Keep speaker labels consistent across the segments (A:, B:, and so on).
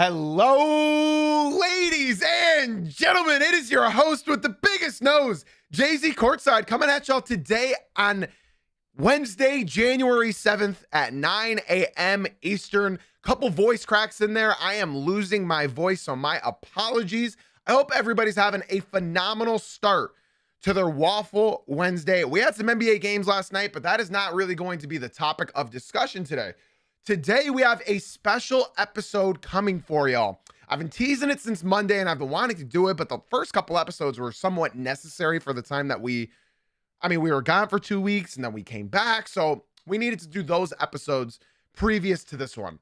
A: Hello, ladies and gentlemen. It is your host with the biggest nose, Jay-Z Courtside, coming at y'all today on Wednesday, January 7th at 9 a.m. Eastern. Couple voice cracks in there. I am losing my voice, so my apologies. I hope everybody's having a phenomenal start to their Waffle Wednesday. We had some NBA games last night, but that is not really going to be the topic of discussion today. Today, we have a special episode coming for y'all. I've been teasing it since Monday, and I've been wanting to do it, but the first couple episodes were somewhat necessary for the time that we were gone for 2 weeks, and then we came back, so we needed to do those episodes previous to this one.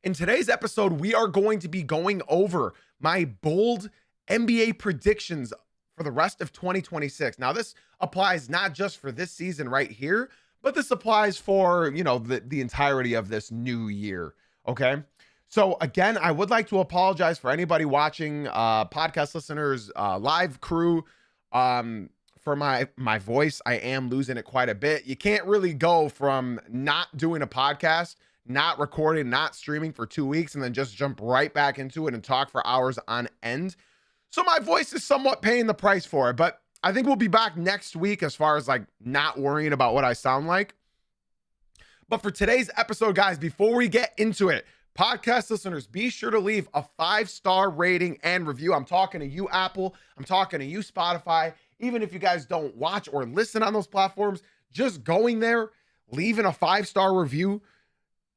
A: In today's episode, we are going to be going over my bold NBA predictions for the rest of 2026. Now, this applies not just for this season right here, but this applies for, the entirety of this new year, okay? So again, I would like to apologize for anybody watching, podcast listeners, live crew, for my voice. I am losing it quite a bit. You can't really go from not doing a podcast, not recording, not streaming for 2 weeks, and then just jump right back into it and talk for hours on end. So my voice is somewhat paying the price for it, but I think we'll be back next week as far as not worrying about what I sound like. But for today's episode, guys, before we get into it, podcast listeners, be sure to leave a 5-star rating and review. I'm talking to you, Apple. I'm talking to you, Spotify. Even if you guys don't watch or listen on those platforms, just going there, leaving a 5-star review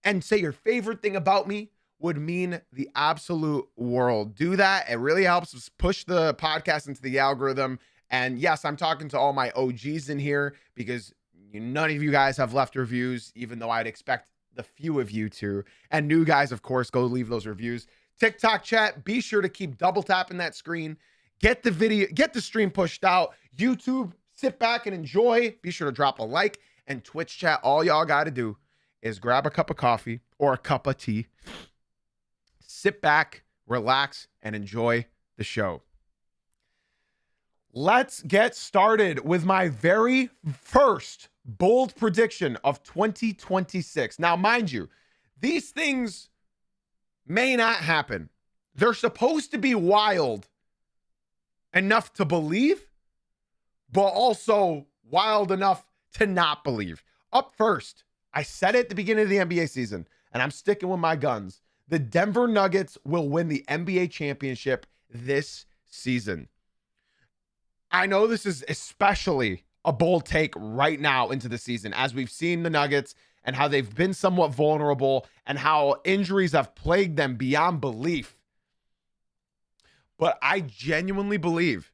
A: and say your favorite thing about me would mean the absolute world. Do that. It really helps us push the podcast into the algorithm. And yes, I'm talking to all my OGs in here because none of you guys have left reviews, even though I'd expect the few of you to. And new guys, of course, go leave those reviews. TikTok chat, be sure to keep double tapping that screen. Get the stream pushed out. YouTube, sit back and enjoy. Be sure to drop a like. And Twitch chat, all y'all got to do is grab a cup of coffee or a cup of tea. Sit back, relax, and enjoy the show. Let's get started with my very first bold prediction of 2026. Now, mind you, these things may not happen. They're supposed to be wild enough to believe, but also wild enough to not believe. Up first, I said it at the beginning of the NBA season, and I'm sticking with my guns. The Denver Nuggets will win the NBA championship this season. I know this is especially a bold take right now into the season, as we've seen the Nuggets and how they've been somewhat vulnerable and how injuries have plagued them beyond belief. But I genuinely believe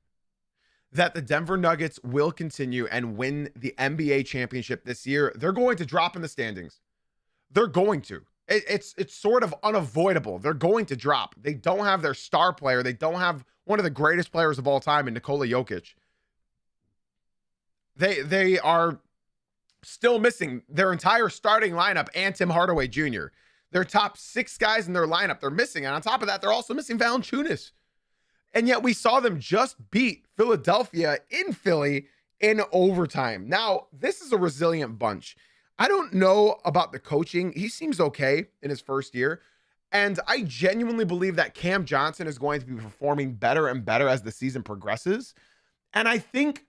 A: that the Denver Nuggets will continue and win the NBA championship this year. They're going to drop in the standings. They're going to. It's sort of unavoidable. They're going to drop. They don't have their star player. They don't have one of the greatest players of all time in Nikola Jokic. They are still missing their entire starting lineup and Tim Hardaway Jr. Their top 6 guys in their lineup, they're missing. And on top of that, they're also missing Valanciunas. And yet we saw them just beat Philadelphia in Philly in overtime. Now, this is a resilient bunch. I don't know about the coaching. He seems okay in his first year. And I genuinely believe that Cam Johnson is going to be performing better and better as the season progresses. And I think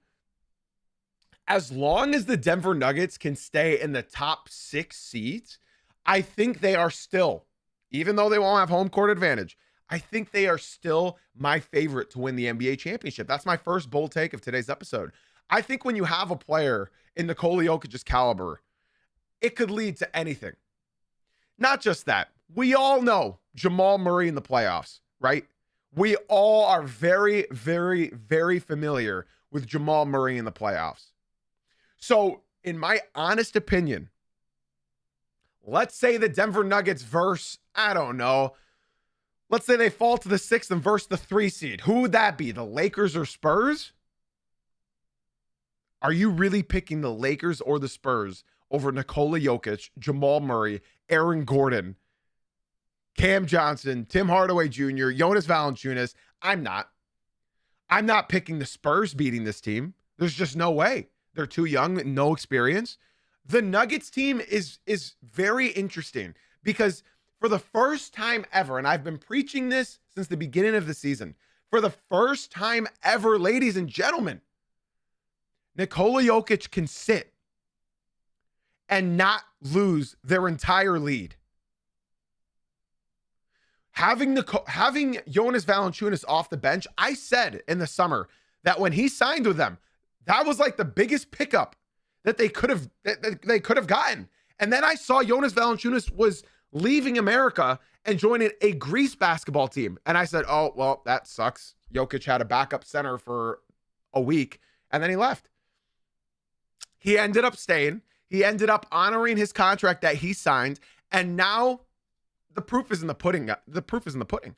A: as long as the Denver Nuggets can stay in the top 6 seeds, I think they are still, even though they won't have home court advantage, I think they are still my favorite to win the NBA championship. That's my first bold take of today's episode. I think when you have a player in Nikola Jokic's caliber, it could lead to anything. Not just that. We all know Jamal Murray in the playoffs, right? We all are very, very, very familiar with Jamal Murray in the playoffs. So, in my honest opinion, let's say the Denver Nuggets verse, I don't know, let's say they fall to the 6th and verse the 3 seed. Who would that be? The Lakers or Spurs? Are you really picking the Lakers or the Spurs over Nikola Jokic, Jamal Murray, Aaron Gordon, Cam Johnson, Tim Hardaway Jr., Jonas Valanciunas? I'm not. I'm not picking the Spurs beating this team. There's just no way. They're too young, no experience. The Nuggets team is very interesting because For the first time ever, and I've been preaching this since the beginning of the season, for the first time ever, ladies and gentlemen, Nikola Jokic can sit and not lose their entire lead. Having Jonas Valanciunas off the bench, I said in the summer that when he signed with them, that was like the biggest pickup that they could have gotten. And then I saw Jonas Valanciunas was leaving America and joining a Greece basketball team. And I said, oh, well, that sucks. Jokic had a backup center for a week, and then he left. He ended up staying. He ended up honoring his contract that he signed. And now the proof is in the pudding. The proof is in the pudding.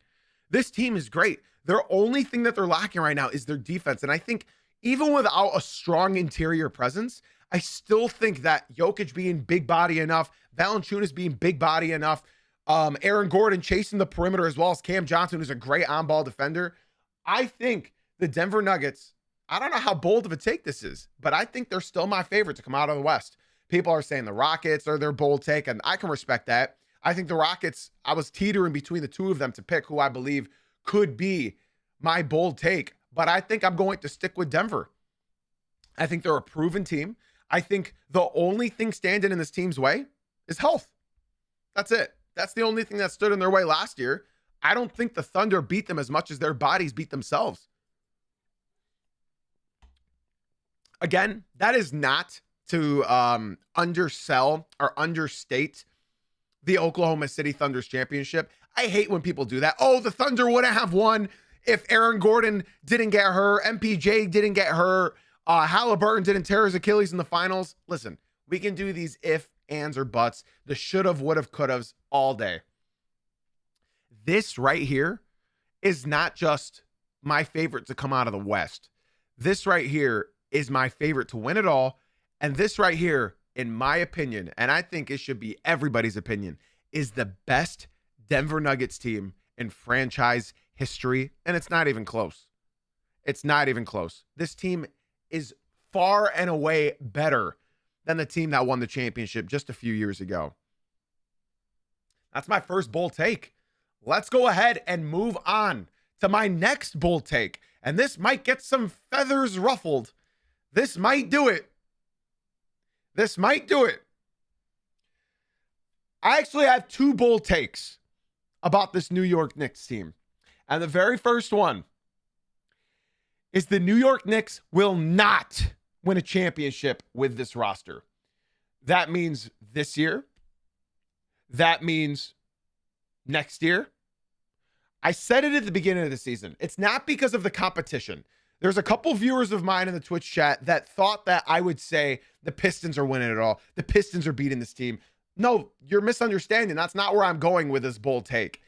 A: This team is great. Their only thing that they're lacking right now is their defense. And I think even without a strong interior presence, I still think that Jokic being big body enough, Valanciunas being big body enough, Aaron Gordon chasing the perimeter, as well as Cam Johnson, who's a great on-ball defender. I think the Denver Nuggets, I don't know how bold of a take this is, but I think they're still my favorite to come out of the West. People are saying the Rockets are their bold take, and I can respect that. I think the Rockets, I was teetering between the two of them to pick who I believe could be my bold take, but I think I'm going to stick with Denver. I think they're a proven team. I think the only thing standing in this team's way is health. That's it. That's the only thing that stood in their way last year. I don't think the Thunder beat them as much as their bodies beat themselves. Again, that is not to undersell or understate the Oklahoma City Thunder's championship. I hate when people do that. Oh, the Thunder wouldn't have won if Aaron Gordon didn't get hurt, MPJ didn't get hurt, Halliburton didn't tear his Achilles in the finals. Listen, we can do these if, ands, or buts, the should've, would've, could've's all day. This right here is not just my favorite to come out of the West. This right here is my favorite to win it all. And this right here, in my opinion, and I think it should be everybody's opinion, is the best Denver Nuggets team in franchise history. And it's not even close. It's not even close. This team is far and away better than the team that won the championship just a few years ago. That's my first bold take. Let's go ahead and move on to my next bold take. And this might get some feathers ruffled. This might do it. This might do it. I actually have two bold takes about this New York Knicks team. And the very first one is the New York Knicks will not win a championship with this roster. That means this year. That means next year. I said it at the beginning of the season. It's not because of the competition. There's a couple viewers of mine in the Twitch chat that thought that I would say the Pistons are winning it all. The Pistons are beating this team. No, you're misunderstanding. That's not where I'm going with this bold take.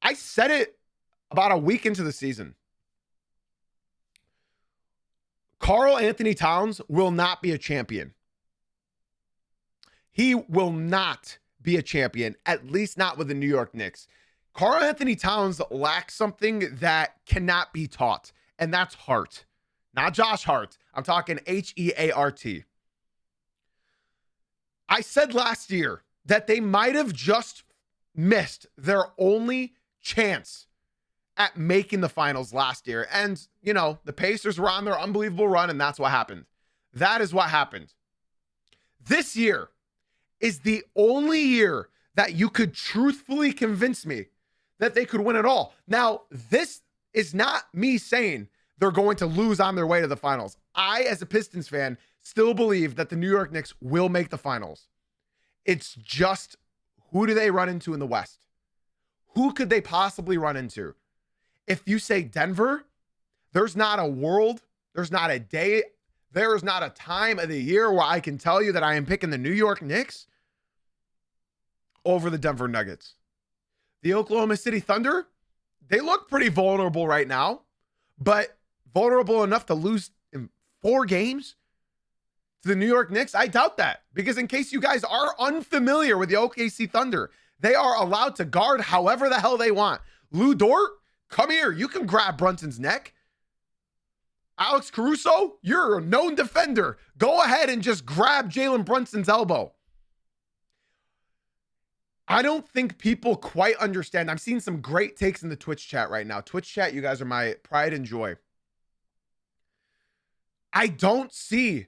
A: I said it about a week into the season. Karl Anthony Towns will not be a champion. He will not be a champion, at least not with the New York Knicks. Karl Anthony Towns lacks something that cannot be taught, and that's heart. Not Josh Hart. I'm talking Heart. I said last year that they might have just missed their only chance at making the finals last year. And, you know, the Pacers were on their unbelievable run, and that's what happened. That is what happened. This year is the only year that you could truthfully convince me that they could win it all. Now, this is not me saying they're going to lose on their way to the finals. I, as a Pistons fan, still believe that the New York Knicks will make the finals. It's just, who do they run into in the West? Who could they possibly run into? If you say Denver, there's not a world, there's not a day, there is not a time of the year where I can tell you that I am picking the New York Knicks over the Denver Nuggets. The Oklahoma City Thunder, they look pretty vulnerable right now, but vulnerable enough to lose in 4 games to the New York Knicks? I doubt that, because in case you guys are unfamiliar with the OKC Thunder, they are allowed to guard however the hell they want. Lou Dort, come here. You can grab Brunson's neck. Alex Caruso, you're a known defender. Go ahead and just grab Jalen Brunson's elbow. I don't think people quite understand. I'm seeing some great takes in the Twitch chat right now. Twitch chat, you guys are my pride and joy. I don't see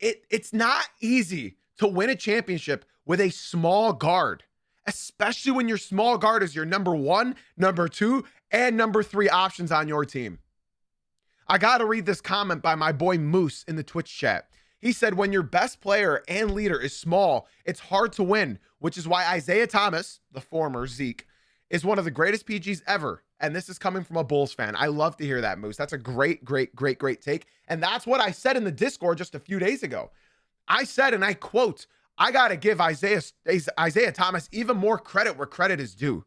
A: it. It's not easy to win a championship with a small guard, especially when your small guard is your number 1, number 2, and number 3 options on your team. I got to read this comment by my boy Moose in the Twitch chat. He said, when your best player and leader is small, it's hard to win, which is why Isaiah Thomas, the former Zeke, is one of the greatest PGs ever. And this is coming from a Bulls fan. I love to hear that, Moose. That's a great take. And that's what I said in the Discord just a few days ago. I said, and I quote, I got to give Isaiah Thomas even more credit where credit is due,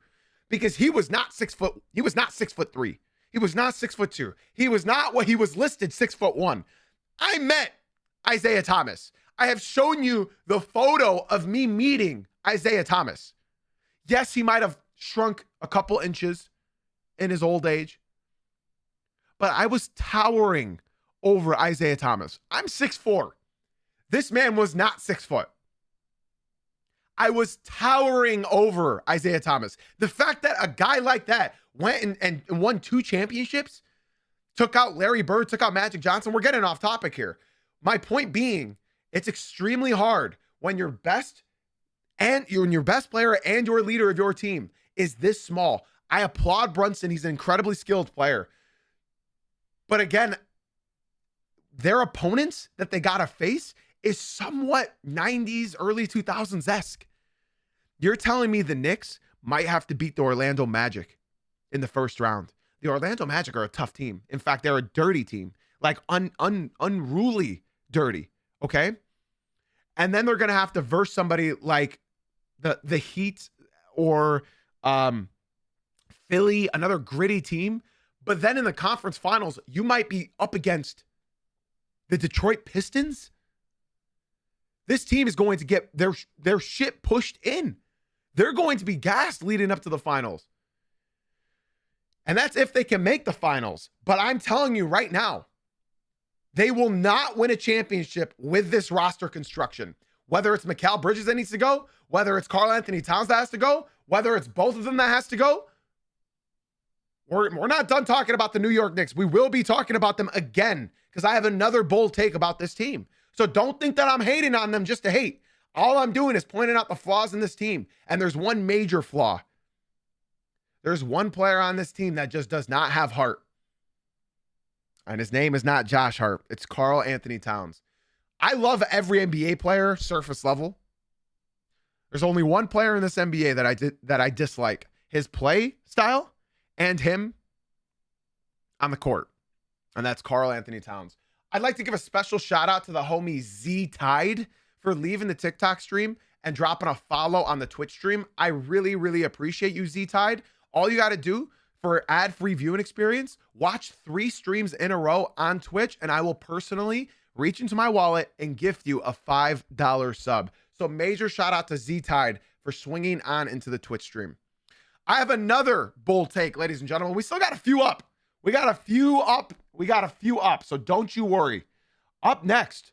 A: because he was not 6 foot. He was not 6'3". He was not 6'2". He was not what he was listed 6'1". I met Isaiah Thomas. I have shown you the photo of me meeting Isaiah Thomas. Yes, he might have shrunk a couple inches in his old age, but I was towering over Isaiah Thomas. I'm 6'4". This man was not 6 foot. I was towering over Isaiah Thomas. The fact that a guy like that went and won 2 championships, took out Larry Bird, took out Magic Johnson. We're getting off topic here. My point being, it's extremely hard when your best player and your leader of your team is this small. I applaud Brunson. He's an incredibly skilled player. But again, their opponents that they got to face is somewhat 90s, early 2000s-esque. You're telling me the Knicks might have to beat the Orlando Magic in the first round. The Orlando Magic are a tough team. In fact, they're a dirty team, like unruly dirty, okay? And then they're going to have to verse somebody like the Heat or Philly, another gritty team. But then in the conference finals, you might be up against the Detroit Pistons. This team is going to get their shit pushed in. They're going to be gassed leading up to the finals. And that's if they can make the finals. But I'm telling you right now, they will not win a championship with this roster construction. Whether it's Mikal Bridges that needs to go, whether it's Karl-Anthony Towns that has to go, whether it's both of them that has to go. We're not done talking about the New York Knicks. We will be talking about them again because I have another bold take about this team. So don't think that I'm hating on them just to hate. All I'm doing is pointing out the flaws in this team. And there's one major flaw. There's one player on this team that just does not have heart. And his name is not Josh Hart. It's Karl-Anthony Towns. I love every NBA player, surface level. There's only one player in this NBA that I dislike. His play style and him on the court. And that's Karl-Anthony Towns. I'd like to give a special shout out to the homie Z Tide for leaving the TikTok stream and dropping a follow on the Twitch stream. I really appreciate you, Z Tide. All you got to do for ad-free viewing experience, watch 3 streams in a row on Twitch, and I will personally reach into my wallet and gift you a $5 sub. So major shout out to Z Tide for swinging on into the Twitch stream. I have another bold take, ladies and gentlemen. We still got a few up. We got a few up. So don't you worry. Up next,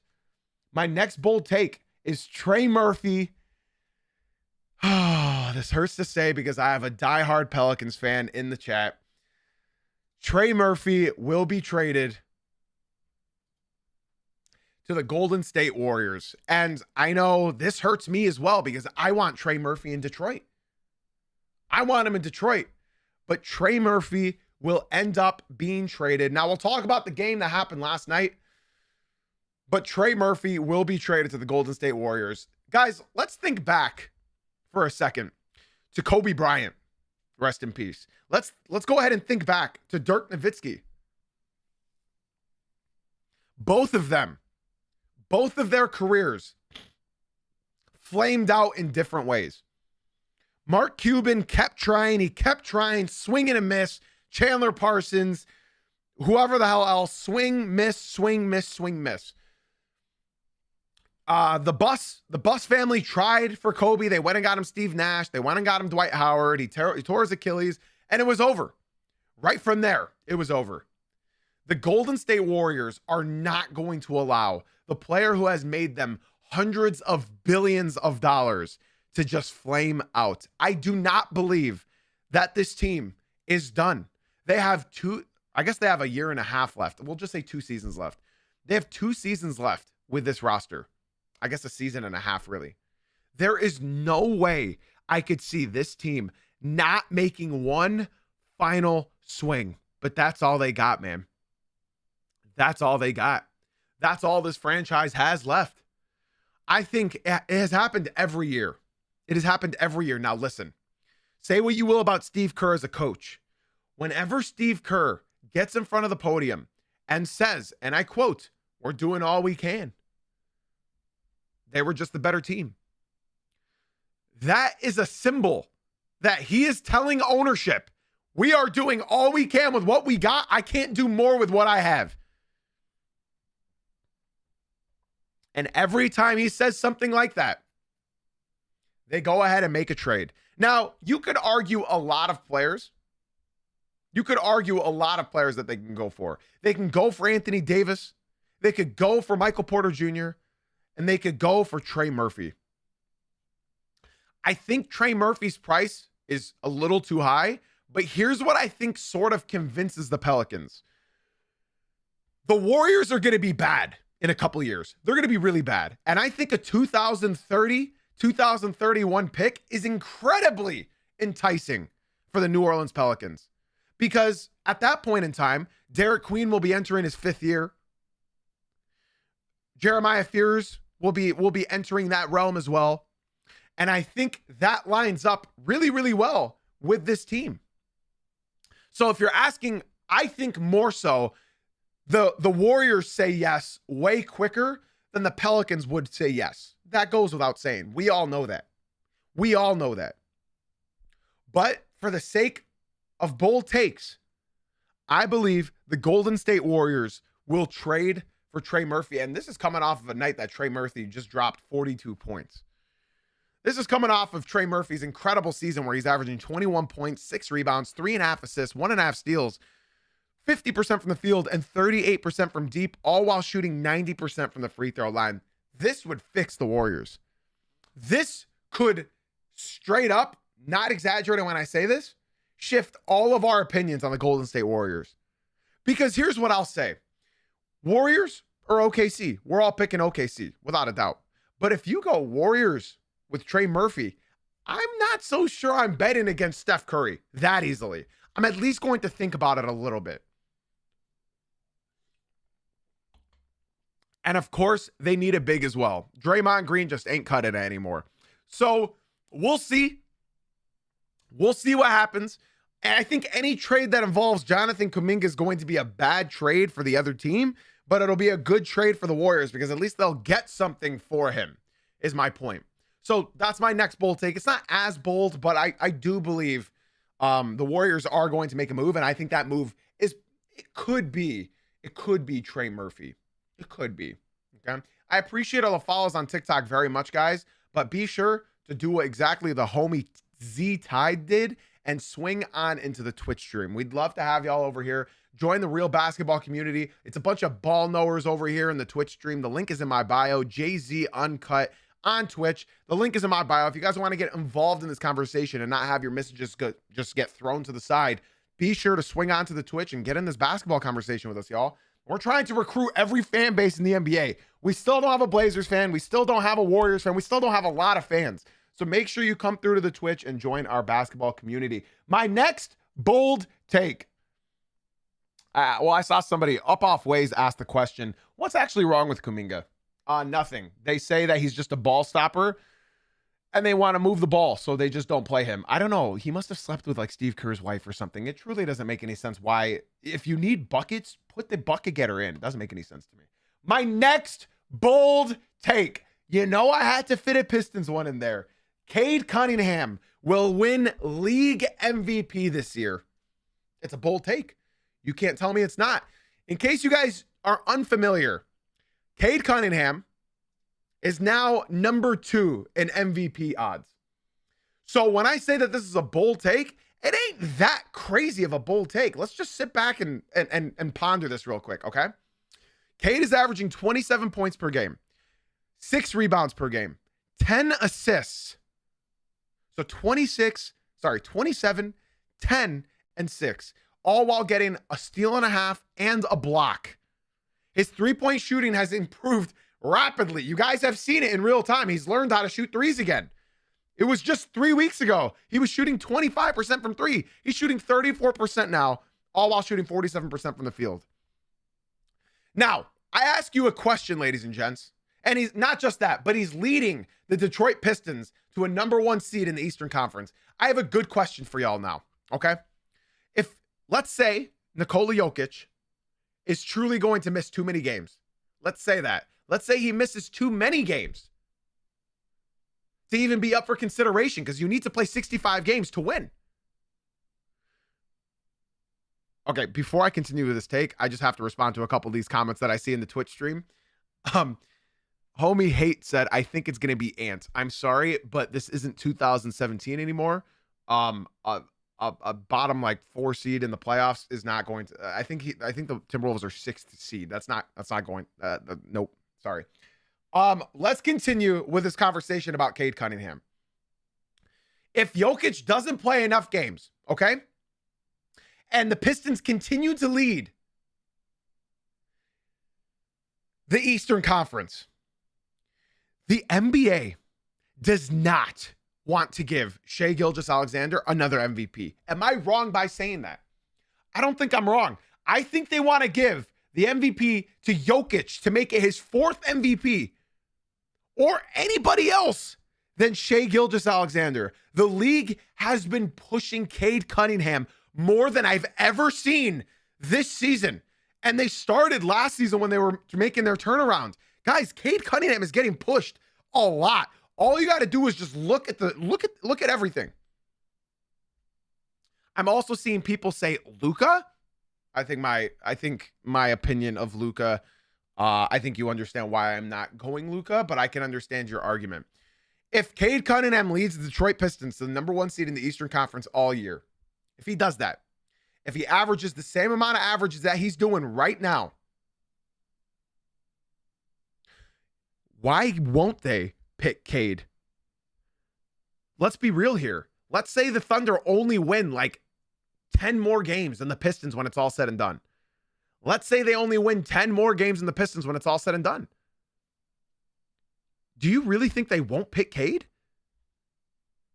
A: my next bold take is Trey Murphy. Oh, this hurts to say because I have a diehard Pelicans fan in the chat. Trey Murphy will be traded to the Golden State Warriors. And I know this hurts me as well because I want Trey Murphy in Detroit. I want him in Detroit. But Trey Murphy will end up being traded. Now, we'll talk about the game that happened last night. But Trey Murphy will be traded to the Golden State Warriors. Guys, let's think back for a second to Kobe Bryant. Rest in peace. Let's go ahead and think back to Dirk Nowitzki. Both of them, both of their careers flamed out in different ways. Mark Cuban kept trying. He kept trying, swing and a miss. Chandler Parsons, whoever the hell else, swing, miss, swing, miss, swing, miss. The Bus family tried for Kobe. They went and got him Steve Nash. They went and got him Dwight Howard. He tore his Achilles, and it was over. Right from there, it was over. The Golden State Warriors are not going to allow the player who has made them hundreds of billions of dollars to just flame out. I do not believe that this team is done. They have they have a year and a half left. We'll just say 2 seasons left. They have 2 seasons left with this roster. I guess a season and a half, really. There is no way I could see this team not making one final swing. But that's all they got, man. That's all they got. That's all this franchise has left. I think it has happened every year. It has happened every year. Now, listen. Say what you will about Steve Kerr as a coach. Whenever Steve Kerr gets in front of the podium and says, and I quote, "We're doing all we can," they were just the better team. That is a symbol that he is telling ownership, we are doing all we can with what we got. I can't do more with what I have. And every time he says something like that, they go ahead and make a trade. Now, you could argue a lot of players. You could argue a lot of players that they can go for. They can go for Anthony Davis. They could go for Michael Porter Jr. And they could go for Trey Murphy. I think Trey Murphy's price is a little too high, but here's what I think sort of convinces the Pelicans. The Warriors are going to be bad in a couple of years. They're going to be really bad. And I think a 2030, 2031 pick is incredibly enticing for the New Orleans Pelicans. Because at that point in time, Derek Queen will be entering his 5th year. Jeremiah Fears will be entering that realm as well. And I think that lines up really, really well with this team. So if you're asking, I think more so the Warriors say yes way quicker than the Pelicans would say yes. That goes without saying. We all know that. We all know that. But for the sake of bold takes, I believe the Golden State Warriors will trade for Trey Murphy. And this is coming off of a night that Trey Murphy just dropped 42 points. This is coming off of Trey Murphy's incredible season where he's averaging 21 points, 6 rebounds, 3.5 assists, 1.5 steals, 50% from the field, and 38% from deep, all while shooting 90% from the free throw line. This would fix the Warriors. This could straight up, not exaggerating when I say this, shift all of our opinions on the Golden State Warriors. Because here's what I'll say. Warriors or OKC? We're all picking OKC, without a doubt. But if you go Warriors with Trey Murphy, I'm not so sure I'm betting against Steph Curry that easily. I'm at least going to think about it a little bit. And of course, they need a big as well. Draymond Green just ain't cut it anymore. So we'll see. We'll see what happens. And I think any trade that involves Jonathan Kuminga is going to be a bad trade for the other team, but it'll be a good trade for the Warriors because at least they'll get something for him, is my point. So that's my next bold take. It's not as bold, but I do believe the Warriors are going to make a move, and I think that move it could be Trey Murphy. It could be. Okay. I appreciate all the follows on TikTok very much, guys, but be sure to do what exactly the homie Z Tide did and swing on into the Twitch stream. We'd love to have y'all over here. Join the real basketball community. It's a bunch of ball knowers over here in the Twitch stream. The link is in my bio, JZ Uncut on Twitch. The link is in my bio. If you guys want to get involved in this conversation and not have your messages just get thrown to the side, be sure to swing onto the Twitch and get in this basketball conversation with us, y'all. We're trying to recruit every fan base in the NBA. We still don't have a Blazers fan. We still don't have a Warriors fan. We still don't have a lot of fans. So make sure you come through to the Twitch and join our basketball community. My next bold take. I saw somebody up off Ways ask the question, what's actually wrong with Kuminga? Nothing. They say that he's just a ball stopper and they want to move the ball, so they just don't play him. I don't know. He must have slept with like Steve Kerr's wife or something. It truly doesn't make any sense why, if you need buckets, put the bucket getter in. It doesn't make any sense to me. My next bold take. You know, I had to fit a Pistons one in there. Cade Cunningham will win league MVP this year. It's a bold take. You can't tell me it's not. In case you guys are unfamiliar, Cade Cunningham is now number 2 in MVP odds. So when I say that this is a bold take, it ain't that crazy of a bold take. Let's just sit back and ponder this real quick, okay? Cade is averaging 27 points per game, 6 rebounds per game, 10 assists So 27, 10, and 6, all while getting a steal and a half and a block. His three-point shooting has improved rapidly. You guys have seen it in real time. He's learned how to shoot threes again. It was just 3 weeks ago. He was shooting 25% from three. He's shooting 34% now, all while shooting 47% from the field. Now, I ask you a question, ladies and gents, and he's not just that, but he's leading the Detroit Pistons to a #1 seed in the Eastern Conference. I have a good question for y'all now, okay? If, let's say, Nikola Jokic is truly going to miss too many games. Let's say that. Let's say he misses too many games to even be up for consideration, because you need to play 65 games to win. Okay, before I continue with this take, I just have to respond to a couple of these comments that I see in the Twitch stream. Homie Hate said, I think it's going to be Ant. I'm sorry, but this isn't 2017 anymore. A bottom like 4 seed in the playoffs is not going to. I think the Timberwolves are 6th seed. That's not going. Nope. Sorry. Let's continue with this conversation about Cade Cunningham. If Jokic doesn't play enough games, okay, and the Pistons continue to lead the Eastern Conference, the NBA does not want to give Shai Gilgeous-Alexander another MVP. Am I wrong by saying that? I don't think I'm wrong. I think they want to give the MVP to Jokic to make it his 4th MVP, or anybody else than Shai Gilgeous-Alexander. The league has been pushing Cade Cunningham more than I've ever seen this season. And they started last season when they were making their turnaround. Guys, Cade Cunningham is getting pushed a lot. All you got to do is just look at everything. I'm also seeing people say Luka. I think my opinion of Luka, I think you understand why I'm not going Luka, but I can understand your argument. If Cade Cunningham leads the Detroit Pistons to the #1 seed in the Eastern Conference all year, if he does that, if he averages the same amount of averages that he's doing right now, why won't they pick Cade? Let's be real here. Let's say the Thunder only win like 10 more games than the Pistons when it's all said and done. Let's say they only win 10 more games than the Pistons when it's all said and done. Do you really think they won't pick Cade?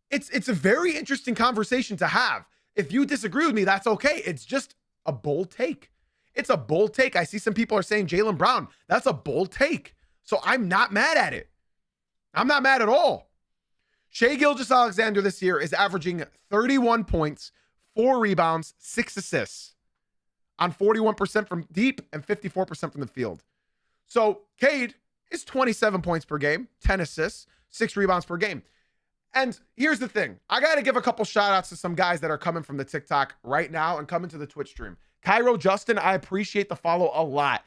A: It's a very interesting conversation to have. If you disagree with me, that's okay. It's just a bold take. It's a bold take. I see some people are saying Jaylen Brown. That's a bold take. So I'm not mad at it. I'm not mad at all. Shai Gilgeous-Alexander this year is averaging 31 points, 4 rebounds, 6 assists on 41% from deep and 54% from the field. So Cade is 27 points per game, 10 assists, 6 rebounds per game. And here's the thing. I got to give a couple shout outs to some guys that are coming from the TikTok right now and coming to the Twitch stream. Cairo Justin, I appreciate the follow a lot.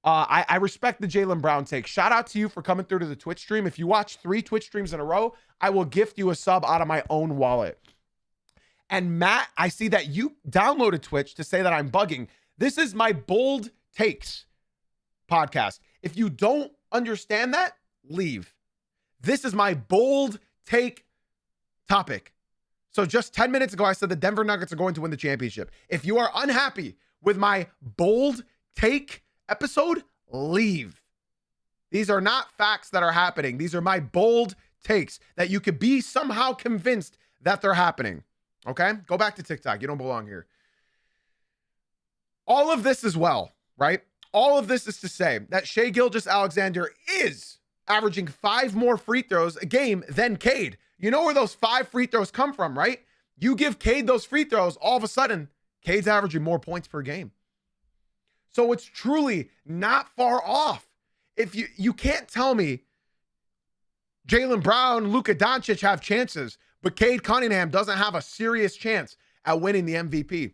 A: I respect the Jaylen Brown take. Shout out to you for coming through to the Twitch stream. If you watch 3 Twitch streams in a row, I will gift you a sub out of my own wallet. And Matt, I see that you downloaded Twitch to say that I'm bugging. This is my Bold Takes podcast. If you don't understand that, leave. This is my bold take topic. So just 10 minutes ago, I said the Denver Nuggets are going to win the championship. If you are unhappy with my bold take episode, leave. These are not facts that are happening. These are my bold takes that you could be somehow convinced that they're happening. Okay? Go back to TikTok. You don't belong here. All of this as well, right? All of this is to say that Shai Gilgeous-Alexander is averaging 5 more free throws a game than Cade. You know where those 5 free throws come from, right? You give Cade those free throws, all of a sudden, Cade's averaging more points per game. So it's truly not far off. If you can't tell me Jaylen Brown, Luka Doncic have chances, but Cade Cunningham doesn't have a serious chance at winning the MVP.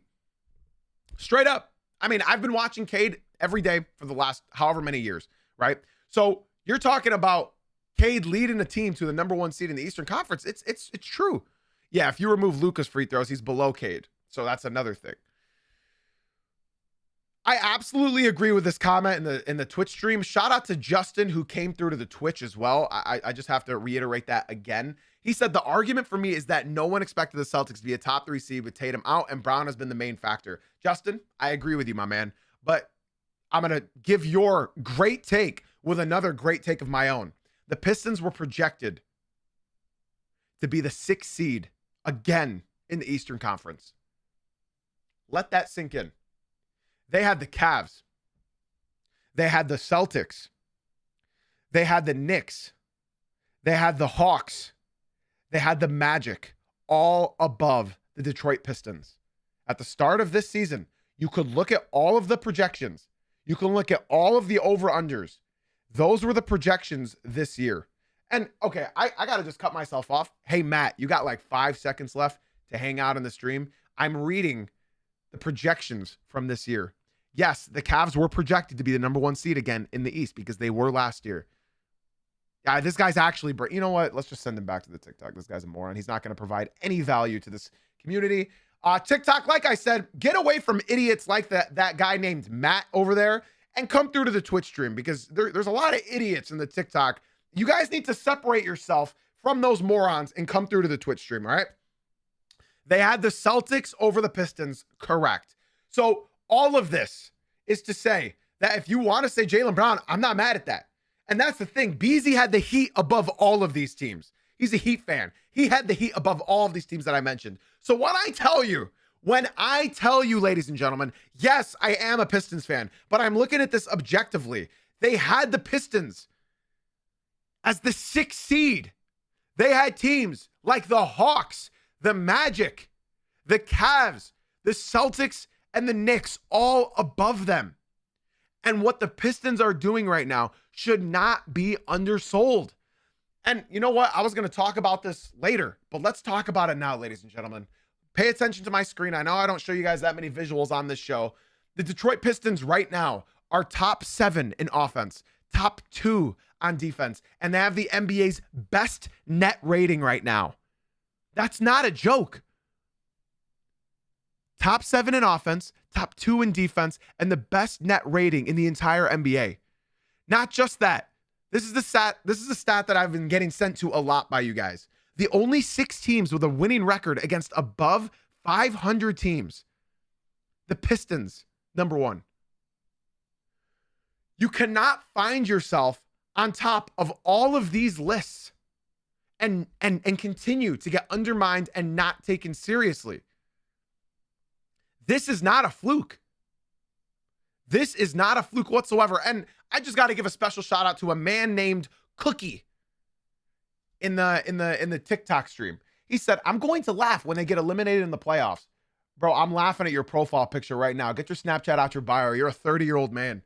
A: Straight up. I mean, I've been watching Cade every day for the last however many years, right? So you're talking about Cade leading a team to the #1 seed in the Eastern Conference. It's true. Yeah, if you remove Luka's free throws, he's below Cade. So that's another thing. I absolutely agree with this comment in the Twitch stream. Shout out to Justin who came through to the Twitch as well. I just have to reiterate that again. He said the argument for me is that no one expected the Celtics to be a top 3 seed with Tatum out, and Brown has been the main factor. Justin, I agree with you, my man. But I'm going to give your great take with another great take of my own. The Pistons were projected to be the 6th seed again in the Eastern Conference. Let that sink in. They had the Cavs. They had the Celtics. They had the Knicks. They had the Hawks. They had the Magic, all above the Detroit Pistons. At the start of this season, you could look at all of the projections. You can look at all of the over-unders. Those were the projections this year. And, okay, I got to just cut myself off. Hey, Matt, you got like 5 seconds left to hang out in the stream. I'm reading the projections from this year. Yes, the Cavs were projected to be the number 1 seed again in the East because they were last year. Yeah, this guy's actually, you know what? Let's just send him back to the TikTok. This guy's a moron. He's not going to provide any value to this community. TikTok, like I said, get away from idiots like that guy named Matt over there and come through to the Twitch stream because there's a lot of idiots in the TikTok. You guys need to separate yourself from those morons and come through to the Twitch stream, all right? They had the Celtics over the Pistons, correct. So all of this is to say that if you want to say Jaylen Brown, I'm not mad at that. And that's the thing. Beasley had the Heat above all of these teams. He's a Heat fan. He had the Heat above all of these teams that I mentioned. So when I tell you, ladies and gentlemen, yes, I am a Pistons fan, but I'm looking at this objectively. They had the Pistons as the 6th seed. They had teams like the Hawks, the Magic, the Cavs, the Celtics, and the Knicks all above them. And what the Pistons are doing right now should not be undersold. And you know what? I was going to talk about this later, but let's talk about it now, ladies and gentlemen. Pay attention to my screen. I know I don't show you guys that many visuals on this show. The Detroit Pistons right now are top 7 in offense, top 2 on defense, and they have the NBA's best net rating right now. That's not a joke. Top 7 in offense, top 2 in defense, and the best net rating in the entire NBA. Not just that. This is the stat that I've been getting sent to a lot by you guys. The only 6 teams with a winning record against above 500 teams. The Pistons, number 1. You cannot find yourself on top of all of these lists and continue to get undermined and not taken seriously. This is not a fluke. This is not a fluke whatsoever. And I just got to give a special shout out to a man named Cookie in the TikTok stream. He said, "I'm going to laugh when they get eliminated in the playoffs." Bro, I'm laughing at your profile picture right now. Get your Snapchat out your bio. You're a 30-year-old man.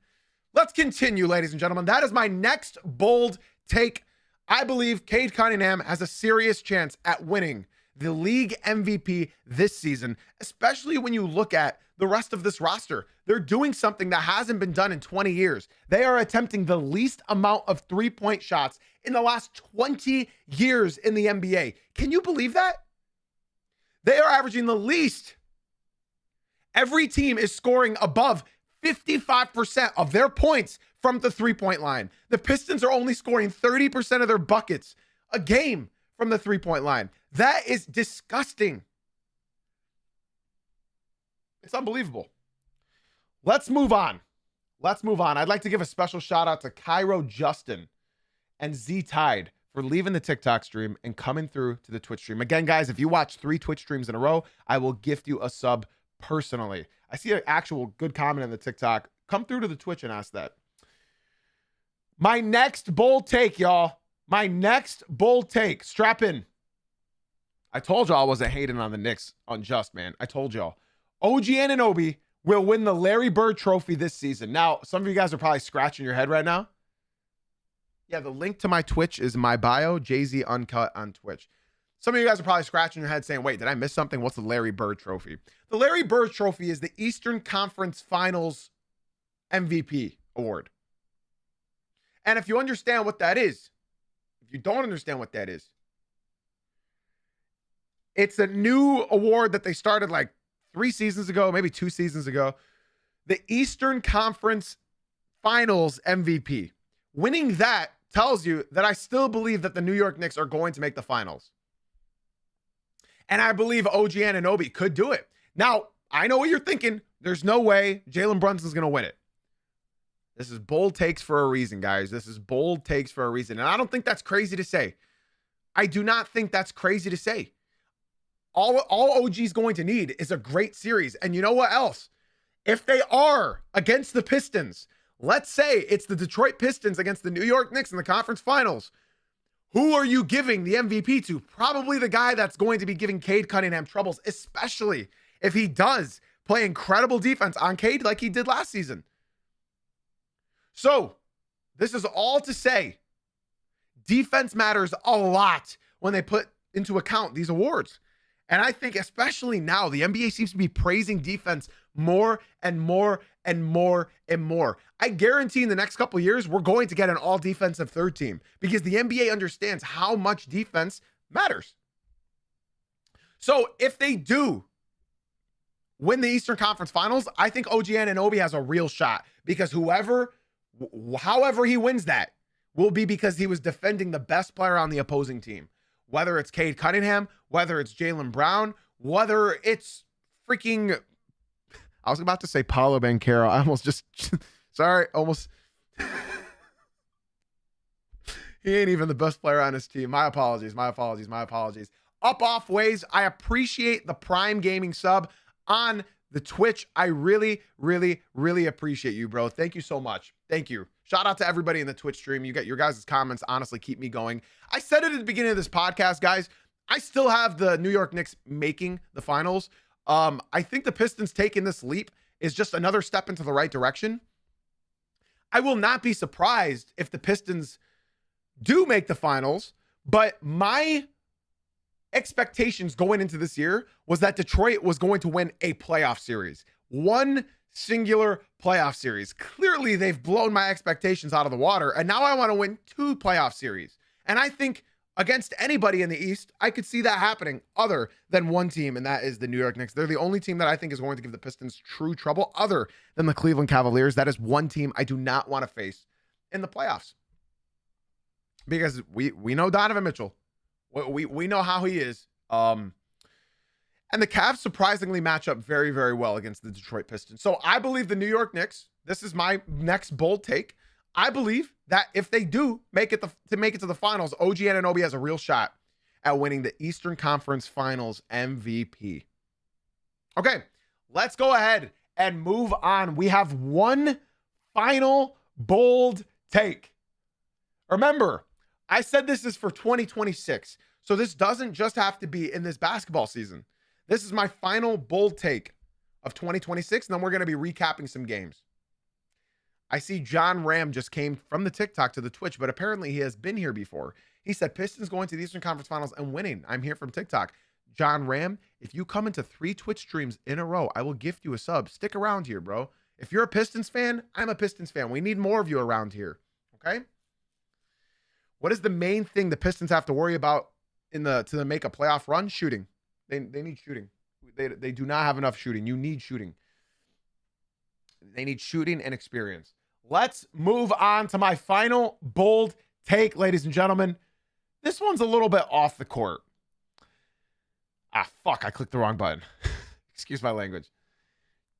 A: Let's continue, ladies and gentlemen. That is my next bold take. I believe Cade Cunningham has a serious chance at winning the league MVP this season, especially when you look at the rest of this roster. They're doing something that hasn't been done in 20 years. They are attempting the least amount of three-point shots in the last 20 years in the NBA. Can you believe that? They are averaging the least. Every team is scoring above 55% of their points from the three-point line. The Pistons are only scoring 30% of their buckets a game from the three-point line. That is disgusting. It's unbelievable. Let's move on. I'd like to give a special shout out to Cairo Justin and Z Tide for leaving the TikTok stream and coming through to the Twitch stream. Again, guys, if you watch 3 Twitch streams in a row, I will gift you a sub personally. I see an actual good comment in the TikTok. Come through to the Twitch and ask that. My next bold take, y'all. My next bold take. Strap in. I told y'all I wasn't hating on the Knicks unjust, man. I told y'all. OG Anunoby will win the Larry Bird Trophy this season. Now, some of you guys are probably scratching your head right now. Yeah, the link to my Twitch is my bio, Jay-Z Uncut on Twitch. Some of you guys are probably scratching your head saying, wait, did I miss something? What's the Larry Bird Trophy? The Larry Bird Trophy is the Eastern Conference Finals MVP award. And if you understand what that is, if you don't understand what that is, it's a new award that they started like 3 seasons ago, maybe 2 seasons ago. the Eastern Conference Finals MVP. Winning that tells you that I still believe that the New York Knicks are going to make the finals. And I believe OG Anunoby could do it. Now, I know what you're thinking. There's no way Jalen Brunson's going to win it. This is bold takes for a reason, guys. This is bold takes for a reason. And I don't think that's crazy to say. I do not think that's crazy to say. All OG's going to need is a great series. And you know what else? If they are against the Pistons, let's say it's the Detroit Pistons against the New York Knicks in the conference finals. Who are you giving the MVP to? Probably the guy that's going to be giving Cade Cunningham troubles, especially if he does play incredible defense on Cade like he did last season. So, this is all to say, defense matters a lot when they put into account these awards. And I think especially now, the NBA seems to be praising defense more and more and more and more. I guarantee in the next couple of years, we're going to get an all defensive third team because the NBA understands how much defense matters. So if they do win the Eastern Conference Finals, I think OG Anunoby has a real shot because however he wins that will be because he was defending the best player on the opposing team. Whether it's Cade Cunningham, whether it's Jaylen Brown, whether it's freaking, I was about to say Paolo Banchero. I almost just, sorry, almost. He ain't even the best player on his team. My apologies. Up off ways. I appreciate the Prime Gaming sub on the Twitch. I really, really, really appreciate you, bro. Thank you so much. Thank you. Shout out to everybody in the Twitch stream. You get your guys' comments, honestly, keep me going. I said it at the beginning of this podcast, guys. I still have the New York Knicks making the finals. I think the Pistons taking this leap is just another step into the right direction. I will not be surprised if the Pistons do make the finals, but my expectations going into this year was that Detroit was going to win a playoff series. One singular playoff series. Clearly, they've blown my expectations out of the water, and now I want to win 2 playoff series. And I think against anybody in the East, I could see that happening other than one team, and that is the New York Knicks. They're the only team that I think is going to give the Pistons true trouble other than the Cleveland Cavaliers. That is one team I do not want to face in the playoffs. Because we know Donovan Mitchell. We know how he is. And the Cavs surprisingly match up very, very well against the Detroit Pistons. So I believe the New York Knicks, this is my next bold take. I believe that if they do make it to the finals, OG Anunoby has a real shot at winning the Eastern Conference Finals MVP. Okay, let's go ahead and move on. We have one final bold take. Remember, I said this is for 2026. So this doesn't just have to be in this basketball season. This is my final bold take of 2026, and then we're going to be recapping some games. I see John Ram just came from the TikTok to the Twitch, but apparently he has been here before. He said, Pistons going to the Eastern Conference Finals and winning. I'm here from TikTok. John Ram, if you come into 3 Twitch streams in a row, I will gift you a sub. Stick around here, bro. If you're a Pistons fan, I'm a Pistons fan. We need more of you around here, okay? What is the main thing the Pistons have to worry about to make a playoff run? Shooting. They need shooting. They do not have enough shooting. You need shooting. They need shooting and experience. Let's move on to my final bold take, ladies and gentlemen. This one's a little bit off the court. Fuck, I clicked the wrong button. Excuse my language.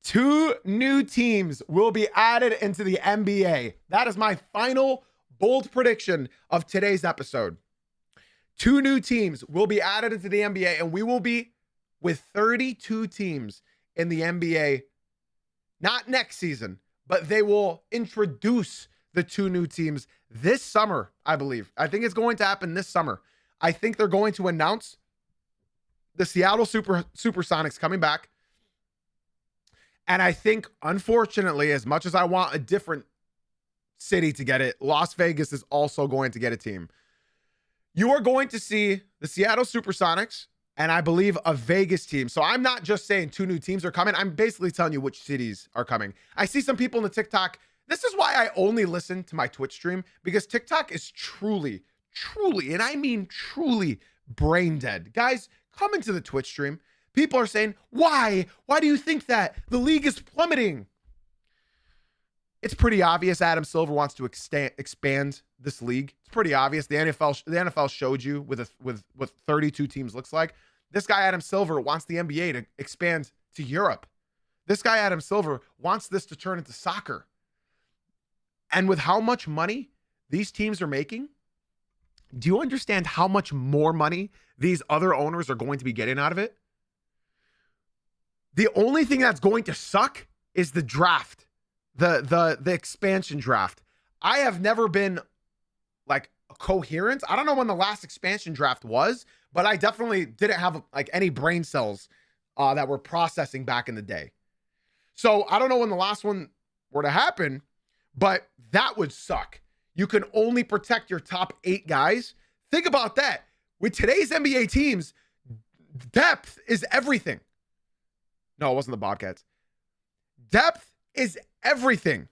A: 2 new teams will be added into the NBA. That is my final bold prediction of today's episode. 2 new teams will be added into the NBA, and we will be with 32 teams in the NBA, not next season, but they will introduce the 2 new teams this summer, I believe. I think it's going to happen this summer. I think they're going to announce the Seattle Supersonics coming back. And I think, unfortunately, as much as I want a different city to get it, Las Vegas is also going to get a team. You are going to see the Seattle Supersonics and I believe a Vegas team. So I'm not just saying 2 new teams are coming. I'm basically telling you which cities are coming. I see some people in the TikTok. This is why I only listen to my Twitch stream, because TikTok is truly, and I mean truly brain dead. Guys, come into the Twitch stream. People are saying, why? Why do you think that? The league is plummeting. It's pretty obvious Adam Silver wants to expand this league. It's pretty obvious. The NFL showed you with what 32 teams looks like. This guy Adam Silver wants the NBA to expand to Europe. This guy Adam Silver wants this to turn into soccer. And with how much money these teams are making, do you understand how much more money these other owners are going to be getting out of it? The only thing that's going to suck is the draft, the expansion draft. I have never been like coherent. I don't know when the last expansion draft was, but I definitely didn't have like any brain cells that were processing back in the day. So I don't know when the last one were to happen, but that would suck. You can only protect your top 8 guys. Think about that. With today's NBA teams, depth is everything. No, it wasn't the Bobcats. Depth is everything.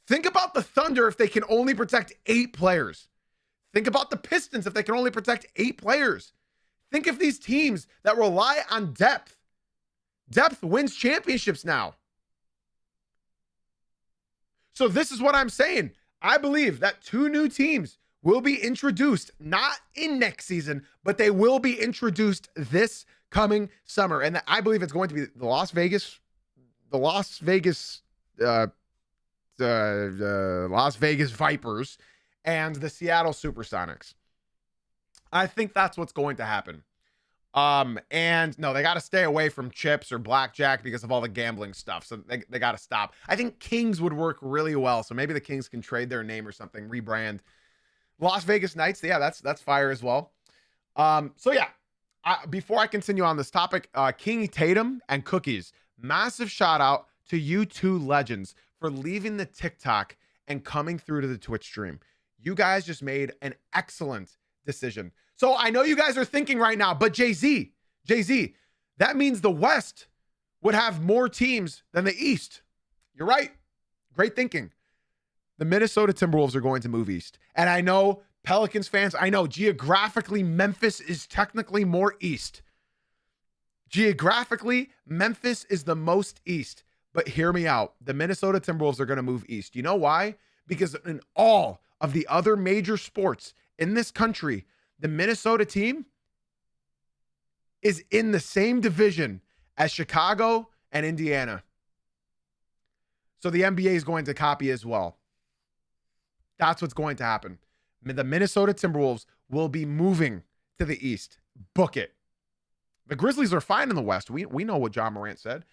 A: Think about the Thunder if they can only protect 8 players. Think about the Pistons if they can only protect 8 players. Think of these teams that rely on depth. Depth wins championships now. So this is what I'm saying. I believe that 2 new teams will be introduced, not in next season, but they will be introduced this coming summer. And I believe it's going to be the Las Vegas Vipers and the Seattle Supersonics. I think that's what's going to happen. And no, they got to stay away from chips or blackjack because of all the gambling stuff. So they got to stop. I think Kings would work really well. So maybe the Kings can trade their name or something, rebrand. Las Vegas Knights. Yeah, that's fire as well. So yeah, before I continue on this topic, King Tatum and Cookies, massive shout out to you 2 legends for leaving the TikTok and coming through to the Twitch stream. You guys just made an excellent decision. So I know you guys are thinking right now, but Jay-Z, that means the West would have more teams than the East. You're right. Great thinking. The Minnesota Timberwolves are going to move east. And I know Pelicans fans, I know geographically Memphis is technically more east. Geographically, Memphis is the most east. But hear me out. The Minnesota Timberwolves are going to move east. You know why? Because in all of the other major sports in this country, the Minnesota team is in the same division as Chicago and Indiana. So the NBA is going to copy as well. That's what's going to happen. The Minnesota Timberwolves will be moving to the East. Book it. The Grizzlies are fine in the West. We know what John Morant said.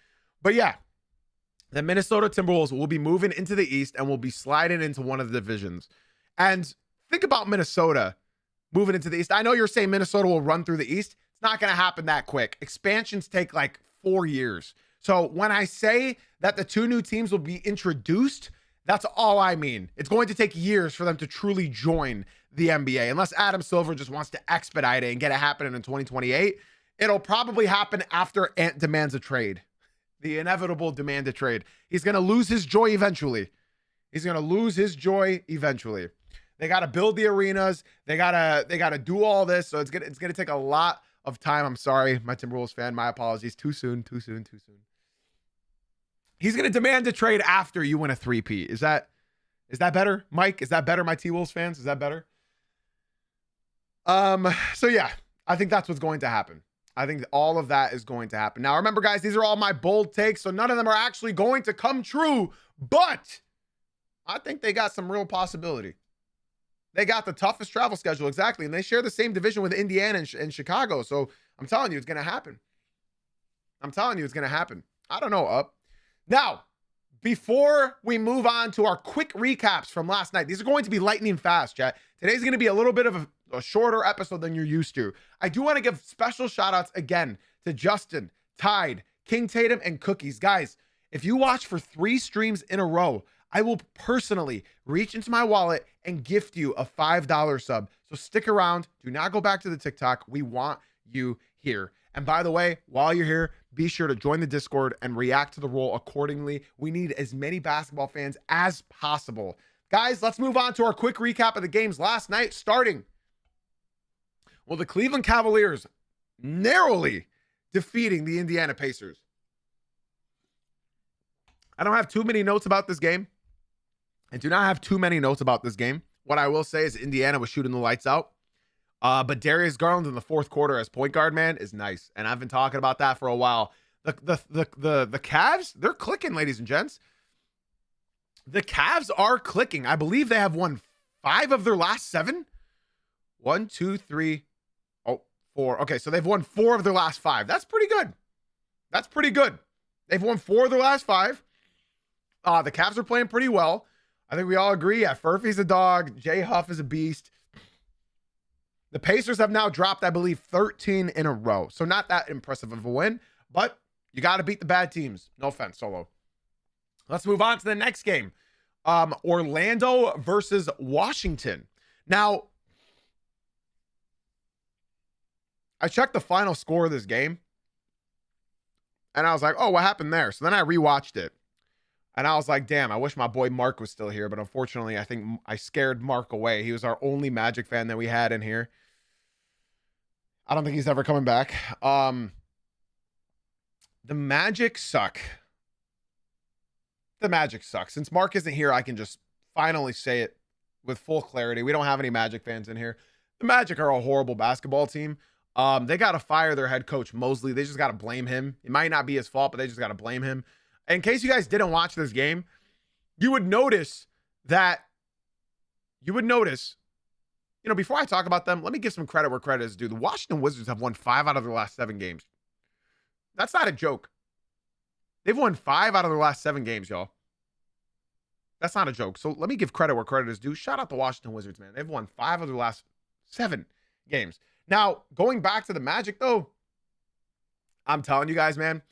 A: But yeah, the Minnesota Timberwolves will be moving into the East and will be sliding into one of the divisions. And think about Minnesota moving into the East. I know you're saying Minnesota will run through the East. It's not going to happen that quick. Expansions take like 4 years. So when I say that the 2 new teams will be introduced, that's all I mean. It's going to take years for them to truly join the NBA. Unless Adam Silver just wants to expedite it and get it happening in 2028, it'll probably happen after Ant demands a trade. The inevitable demand a trade. He's going to lose his joy eventually. They got to build the arenas. They got to do all this. So it's going to take a lot of time. I'm sorry, my Timberwolves fan. My apologies. Too soon. He's going to demand a trade after you win a 3-peat. Is that better, Mike? Is that better, my T-Wolves fans? Is that better? So yeah, I think that's what's going to happen. I think all of that is going to happen. Now, remember, guys, these are all my bold takes, so none of them are actually going to come true, but I think they got some real possibility. They got the toughest travel schedule, exactly, and they share the same division with Indiana and Chicago, so I'm telling you, it's going to happen. I don't know, Up. Now, before we move on to our quick recaps from last night, these are going to be lightning fast, chat. Today's going to be a little bit of a shorter episode than you're used to. I do want to give special shout outs again to Justin, Tide, King Tatum, and Cookies. Guys, if you watch for 3 streams in a row, I will personally reach into my wallet and gift you a $5 sub. So stick around. Do not go back to the TikTok. We want you here. And by the way, while you're here, be sure to join the Discord and react to the roll accordingly. We need as many basketball fans as possible. Guys, let's move on to our quick recap of the games last night, starting. Well, the Cleveland Cavaliers narrowly defeating the Indiana Pacers. I don't have too many notes about this game. I do not have too many notes about this game. What I will say is Indiana was shooting the lights out. But Darius Garland in the fourth quarter as point guard, man, is nice. And I've been talking about that for a while. The Cavs, they're clicking, ladies and gents. The Cavs are clicking. I believe they have won 5 of their last 7. 1, 2, 3, 4. Okay, so they've won 4 of their last 5. That's pretty good. That's pretty good. They've won 4 of their last 5. The Cavs are playing pretty well. I think we all agree. Yeah, Furphy's a dog. Jay Huff is a beast. The Pacers have now dropped, I believe, 13 in a row. So not that impressive of a win, but you got to beat the bad teams. No offense, Solo. Let's move on to the next game. Orlando versus Washington. Now, I checked the final score of this game, and I was like, oh, what happened there? So then I rewatched it, and I was like, damn, I wish my boy Mark was still here, but unfortunately, I think I scared Mark away. He was our only Magic fan that we had in here. I don't think he's ever coming back. The Magic suck. The Magic suck. Since Mark isn't here, I can just finally say it with full clarity. We don't have any Magic fans in here. The Magic are a horrible basketball team. They got to fire their head coach, Mosley. They just got to blame him. It might not be his fault, but they just got to blame him. In case you guys didn't watch this game, you would notice, before I talk about them, let me give some credit where credit is due. The Washington Wizards have won 5 out of their last 7 games. That's not a joke. They've won 5 out of their last 7 games, y'all. That's not a joke. So let me give credit where credit is due. Shout out the Washington Wizards, man. They've won 5 of their last 7 games. Now, going back to the Magic, though, I'm telling you guys, man,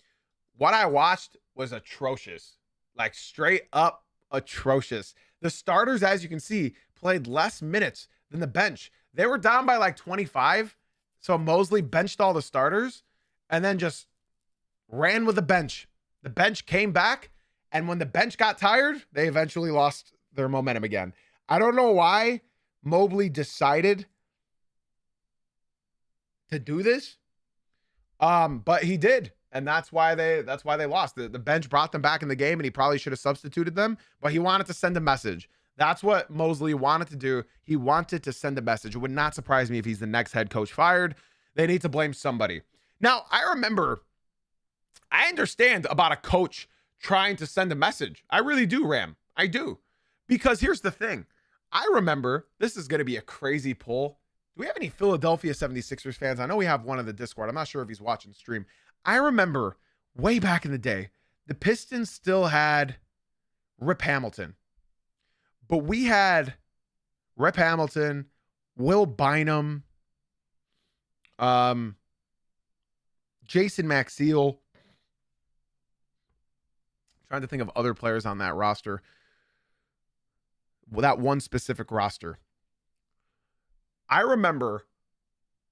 A: what I watched was atrocious. Like, straight up atrocious. The starters, as you can see, played less minutes than the bench. They were down by like 25, so Mosley benched all the starters and then just ran with the bench. The bench came back, and when the bench got tired, they eventually lost their momentum again. I don't know why Mobley decided to do this, but he did, and that's why they lost. The bench brought them back in the game, and he probably should have substituted them, but he wanted to send a message. That's what Mosley wanted to do. He wanted to send a message. It would not surprise me if he's the next head coach fired. They need to blame somebody. Now, I understand about a coach trying to send a message. I really do, Ram. I do. Because here's the thing. I remember, this is going to be a crazy poll. Do we have any Philadelphia 76ers fans? I know we have one in the Discord. I'm not sure if he's watching the stream. I remember way back in the day, the Pistons still had Rip Hamilton. But we had Rip Hamilton, Will Bynum, Jason Maxiel. Trying to think of other players on that roster. Well, that one specific roster. I remember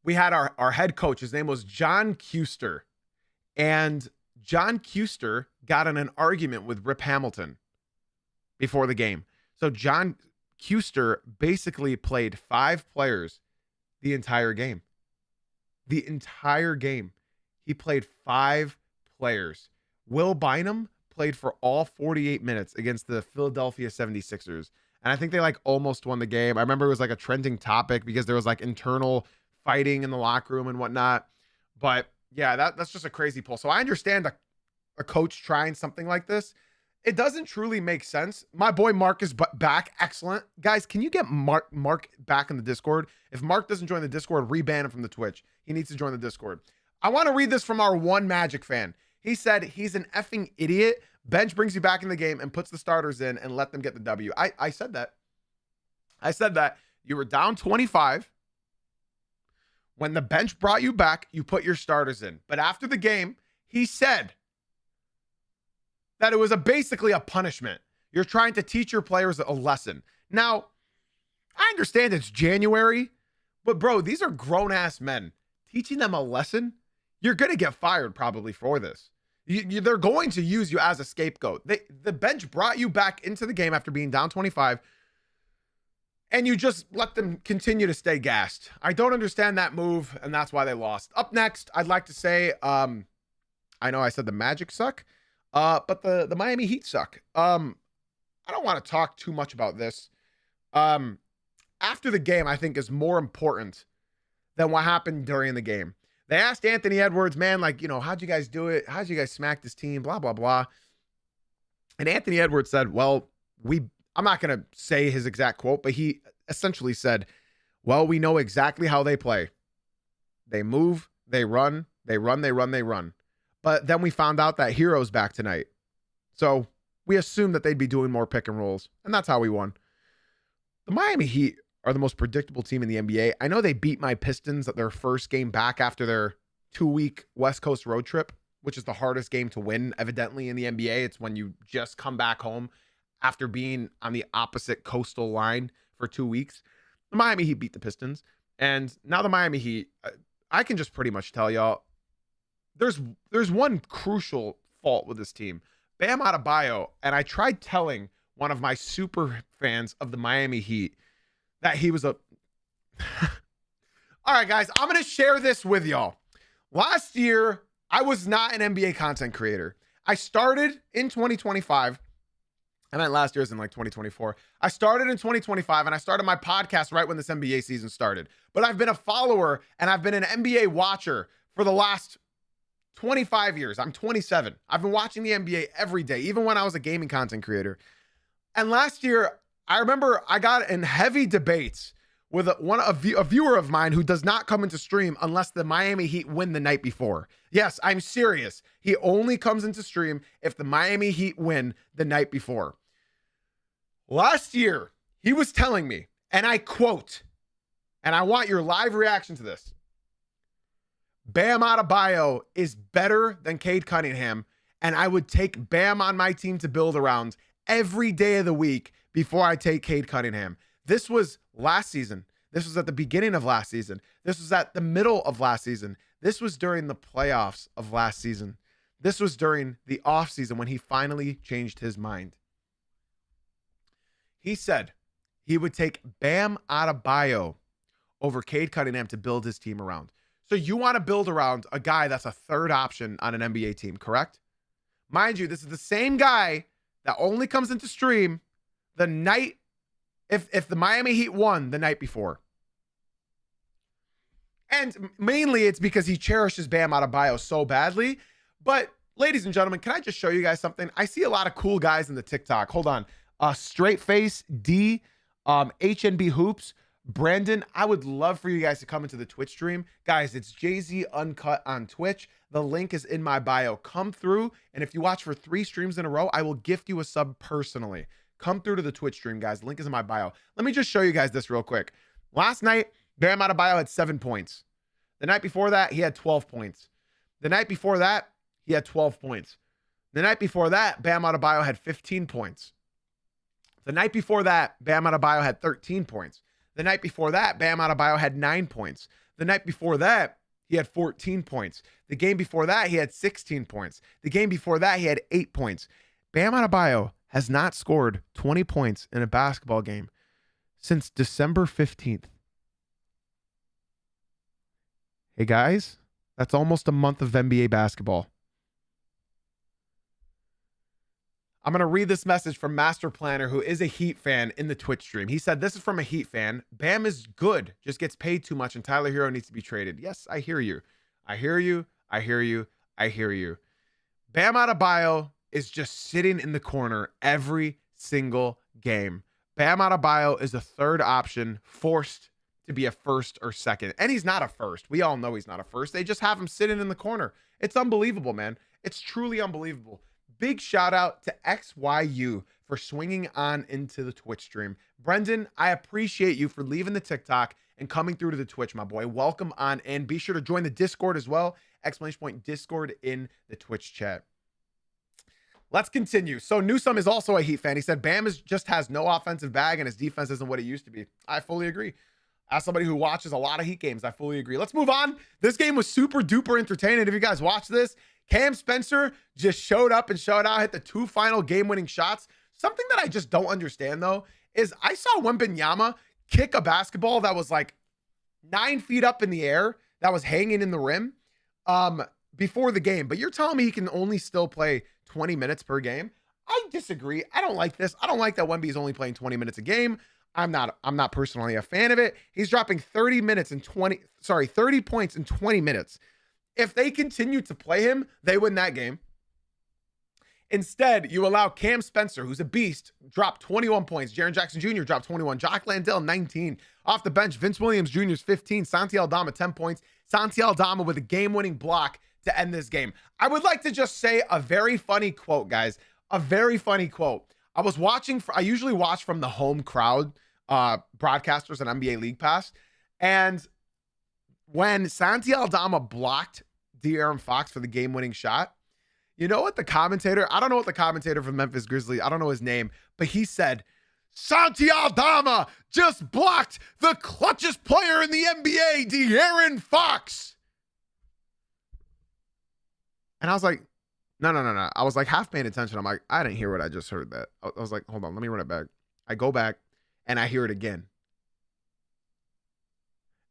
A: we had our head coach. His name was John Kuester. And John Kuester got in an argument with Rip Hamilton before the game. So John Kuester basically played 5 players the entire game. The entire game. He played 5 players. Will Bynum played for all 48 minutes against the Philadelphia 76ers. And I think they like almost won the game. I remember it was like a trending topic because there was like internal fighting in the locker room and whatnot. But yeah, that's just a crazy pull. So I understand a coach trying something like this. It doesn't truly make sense. My boy Mark is back. Excellent. Guys, can you get Mark back in the Discord? If Mark doesn't join the Discord, reban him from the Twitch. He needs to join the Discord. I want to read this from our one Magic fan. He said, he's an effing idiot. Bench brings you back in the game and puts the starters in and let them get the W. I said that. I said that. You were down 25. When the bench brought you back, you put your starters in. But after the game, he said that it was basically a punishment. You're trying to teach your players a lesson. Now, I understand it's January, but bro, these are grown-ass men. Teaching them a lesson? You're going to get fired probably for this. They're going to use you as a scapegoat. The bench brought you back into the game after being down 25, and you just let them continue to stay gassed. I don't understand that move, and that's why they lost. Up next, I'd like to say, I know I said the Magic suck. But the Miami Heat suck. I don't want to talk too much about this. After the game, I think is more important than what happened during the game. They asked Anthony Edwards, man, like, how'd you guys do it? How'd you guys smack this team? Blah, blah, blah. And Anthony Edwards said, well, I'm not going to say his exact quote, but he essentially said, well, we know exactly how they play. They move, they run, they run, they run, they run. But then we found out that Hero's back tonight. So we assumed that they'd be doing more pick and rolls, and that's how we won. The Miami Heat are the most predictable team in the NBA. I know they beat my Pistons at their first game back after their 2-week West Coast road trip, which is the hardest game to win, evidently, in the NBA. It's when you just come back home after being on the opposite coastal line for 2 weeks. The Miami Heat beat the Pistons, and now the Miami Heat, I can just pretty much tell y'all, there's one crucial fault with this team. Bam Adebayo, and I tried telling one of my super fans of the Miami Heat that he was a... All right, guys, I'm going to share this with y'all. Last year, I was not an NBA content creator. I started in 2025. I meant last year, as in like 2024. I started in 2025, and I started my podcast right when this NBA season started. But I've been a follower, and I've been an NBA watcher for the last 25 years. I'm 27. I've been watching the NBA every day, even when I was a gaming content creator. And last year, I remember I got in heavy debates with a viewer of mine who does not come into stream unless the Miami Heat win the night before. Yes, I'm serious. He only comes into stream if the Miami Heat win the night before. Last year, he was telling me, and I quote, and I want your live reaction to this: Bam Adebayo is better than Cade Cunningham, and I would take Bam on my team to build around every day of the week before I take Cade Cunningham. This was last season. This was at the beginning of last season. This was at the middle of last season. This was during the playoffs of last season. This was during the offseason when he finally changed his mind. He said he would take Bam Adebayo over Cade Cunningham to build his team around. So you want to build around a guy that's a third option on an NBA team, correct? Mind you, this is the same guy that only comes into stream the night if the Miami Heat won the night before. And mainly it's because he cherishes Bam Adebayo so badly. But ladies and gentlemen, can I just show you guys something? I see a lot of cool guys in the TikTok. Hold on. Straight Face, D, HNB Hoops, Brandon. I would love for you guys to come into the Twitch stream. Guys, it's Jay-Z Uncut on Twitch. The link is in my bio. Come through, and if you watch for 3 streams in a row, I will gift you a sub personally. Come through to the Twitch stream, guys. The link is in my bio. Let me just show you guys this real quick. Last night, Bam Adebayo had 7 points. The night before that, he had 12 points. The night before that, he had 12 points. The night before that, Bam Adebayo had 15 points. The night before that, Bam Adebayo had 13 points. The night before that, Bam Adebayo had 9 points. The night before that, he had 14 points. The game before that, he had 16 points. The game before that, he had 8 points. Bam Adebayo has not scored 20 points in a basketball game since December 15th. Hey guys, that's almost a month of NBA basketball. I'm going to read this message from Master Planner, who is a Heat fan in the Twitch stream. He said, this is from a Heat fan. Bam is good, just gets paid too much, and Tyler Hero needs to be traded. Yes, I hear you. I hear you. I hear you. I hear you. Bam Adebayo is just sitting in the corner every single game. Bam Adebayo is a third option, forced to be a first or second. And he's not a first. We all know he's not a first. They just have him sitting in the corner. It's unbelievable, man. It's truly unbelievable. Big shout out to XYU for swinging on into the Twitch stream. Brendan, I appreciate you for leaving the TikTok and coming through to the Twitch, my boy. Welcome on in. Be sure to join the Discord as well. Exclamation point Discord in the Twitch chat. Let's continue. So Newsome is also a Heat fan. He said Bam just has no offensive bag and his defense isn't what it used to be. I fully agree. As somebody who watches a lot of Heat games, I fully agree. Let's move on. This game was super duper entertaining. If you guys watch this, Cam Spencer just showed up and showed out, hit the 2 final game-winning shots. Something that I just don't understand, though, is I saw Wembanyama kick a basketball that was like 9 feet up in the air that was hanging in the rim. before the game, but you're telling me he can only still play 20 minutes per game? I disagree. I don't like this. I don't like that Wemby is only playing 20 minutes a game. I'm not personally a fan of it. He's dropping 30 points in 20 minutes. If they continue to play him, they win that game. Instead, you allow Cam Spencer, who's a beast, drop 21 points. Jaren Jackson Jr. dropped 21. Jock Landale, 19. Off the bench, Vince Williams Jr. is 15. Santi Aldama, 10 points. Santi Aldama with a game-winning block to end this game. I would like to just say a very funny quote, guys. A very funny quote. I usually watch from the home crowd broadcasters on NBA League Pass. And when Santi Aldama blocked De'Aaron Fox for the game-winning shot, you know what the commentator, I don't know what the commentator from Memphis Grizzlies, I don't know his name, but he said, Santi Aldama just blocked the clutchest player in the NBA, De'Aaron Fox. And I was like, no. I was like half paying attention. I'm like, I didn't hear what I just heard that. I was like, hold on, let me run it back. I go back and I hear it again.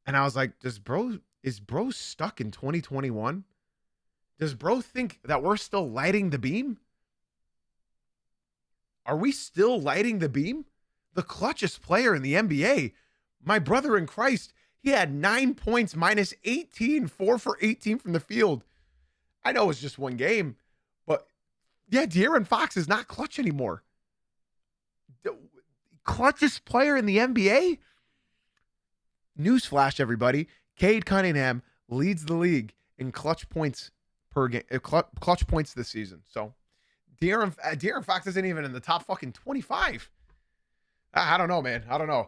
A: And I was like, is bro stuck in 2021? Does bro think that we're still lighting the beam? Are we still lighting the beam? The clutchest player in the NBA, my brother in Christ, he had 9 points minus 18, 4 for 18 from the field. I know it's just one game, but yeah, De'Aaron Fox is not clutch anymore. The clutchest player in the NBA? Newsflash, everybody. Cade Cunningham leads the league in clutch points per game, clutch points this season. So De'Aaron Fox isn't even in the top fucking 25. I don't know, man. I don't know.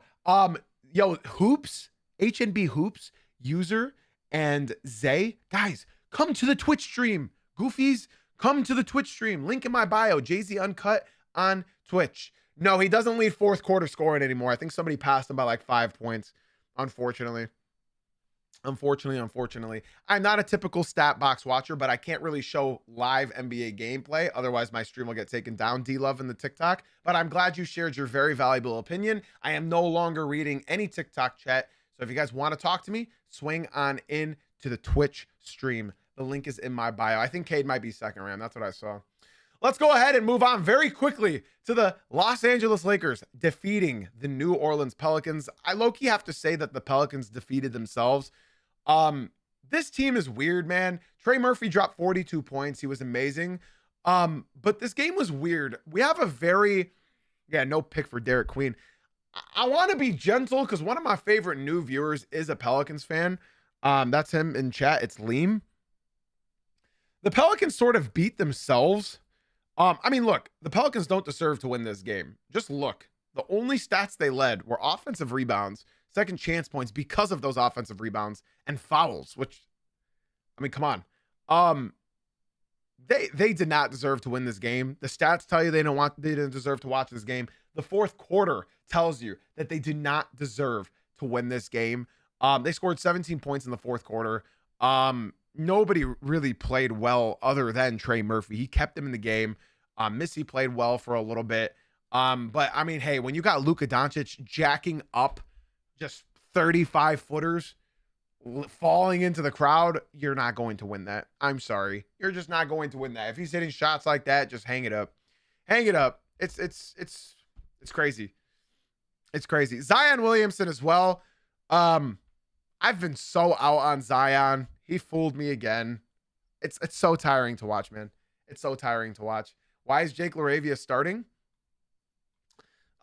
A: Yo, Hoops, HNB Hoops user and Zay, guys, come to the Twitch stream. Goofies, come to the Twitch stream. Link in my bio. Jay-Z Uncut on Twitch. No, he doesn't lead fourth quarter scoring anymore. I think somebody passed him by like 5 points. Unfortunately, I'm not a typical stat box watcher, but I can't really show live NBA gameplay. Otherwise, my stream will get taken down. D-Love in the TikTok. But I'm glad you shared your very valuable opinion. I am no longer reading any TikTok chat. So if you guys want to talk to me, swing on in to the Twitch stream. The link is in my bio. I think Cade might be second round. That's what I saw. Let's go ahead and move on very quickly to the Los Angeles Lakers defeating the New Orleans Pelicans. I low-key have to say that the Pelicans defeated themselves. This team is weird, man. Trey Murphy dropped 42 points. He was amazing. But this game was weird. We have no pick for Derek Queen. I want to be gentle because one of my favorite new viewers is a Pelicans fan. That's him in chat. It's Liam. The Pelicans sort of beat themselves. I mean, look, the Pelicans don't deserve to win this game. Just look. The only stats they led were offensive rebounds, second chance points because of those offensive rebounds, and fouls, which, I mean, come on. They did not deserve to win this game. The stats tell you they didn't deserve to watch this game. The fourth quarter tells you that they did not deserve to win this game. They scored 17 points in the fourth quarter. Nobody really played well other than Trey Murphy. He kept them in the game. Missy played well for a little bit. But I mean, hey, when you got Luka Doncic jacking up just 35 footers, falling into the crowd, you're not going to win that. I'm sorry. You're just not going to win that. If he's hitting shots like that, just hang it up. Hang it up. It's crazy. It's crazy. Zion Williamson as well. I've been so out on Zion. He fooled me again. It's so tiring to watch, man. It's so tiring to watch. Why is Jake LaRavia starting?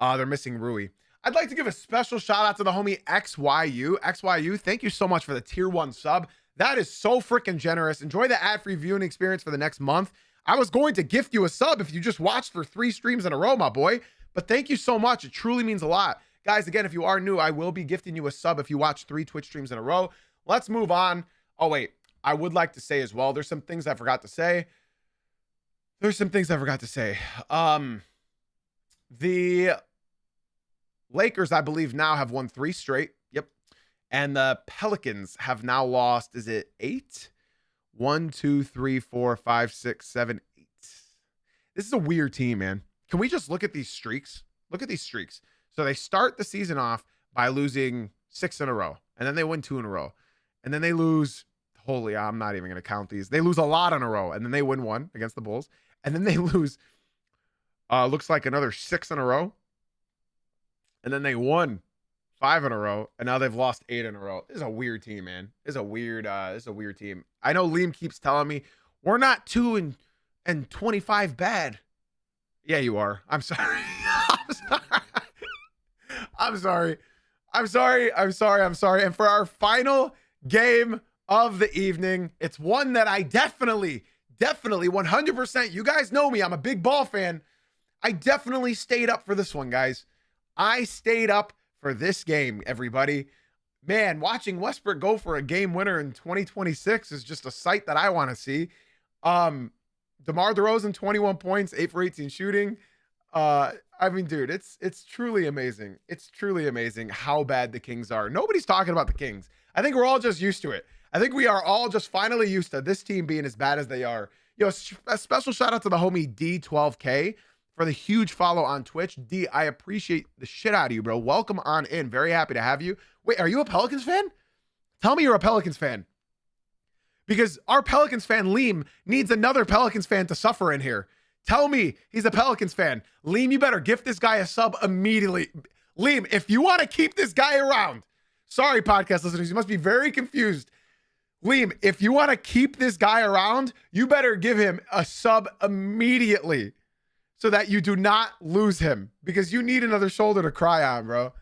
A: They're missing Rui. I'd like to give a special shout out to the homie XYU. XYU, thank you so much for the tier 1 sub. That is so freaking generous. Enjoy the ad-free viewing experience for the next month. I was going to gift you a sub if you just watched for 3 streams in a row, my boy. But thank you so much. It truly means a lot. Guys, again, if you are new, I will be gifting you a sub if you watch 3 Twitch streams in a row. Let's move on. Oh, wait. I would like to say as well, there's some things I forgot to say. The Lakers, I believe, now have won 3 straight. Yep. And the Pelicans have now lost, is it 8? 1, 2, 3, 4, 5, 6, 7, 8. This is a weird team, man. Can we just look at these streaks? Look at these streaks. So they start the season off by losing 6 in a row. And then they win 2 in a row. And then they lose, holy, I'm not even going to count these. They lose a lot in a row, and then they win one against the Bulls, and then they lose, looks like another 6 in a row, and then they won 5 in a row, and now they've lost 8 in a row. This is a weird team, man. This is a weird team. I know Liam keeps telling me we're not 2 and 25 bad. Yeah, you are. I'm sorry. I'm sorry. And for our final game of the evening, it's one that I definitely 100%, you guys know me, I'm a big ball fan. I definitely stayed up for this one, guys. I stayed up for this game, everybody. Man, watching Westbrook go for a game winner in 2026 is just a sight that I want to see. DeMar DeRozan, 21 points, 8 for 18 shooting. I mean, dude, it's truly amazing. It's truly amazing how bad the Kings are. Nobody's talking about the Kings. I think we're all just used to it. I think we are all just finally used to this team being as bad as they are. Yo, a special shout out to the homie D12K for the huge follow on Twitch. D, I appreciate the shit out of you, bro. Welcome on in. Very happy to have you. Wait, are you a Pelicans fan? Tell me you're a Pelicans fan. Because our Pelicans fan, Liam, needs another Pelicans fan to suffer in here. Tell me he's a Pelicans fan. Liam, you better gift this guy a sub immediately. Liam, if you want to keep this guy around, sorry, podcast listeners, you must be very confused. Liam, if you want to keep this guy around, you better give him a sub immediately so that you do not lose him, because you need another shoulder to cry on, bro.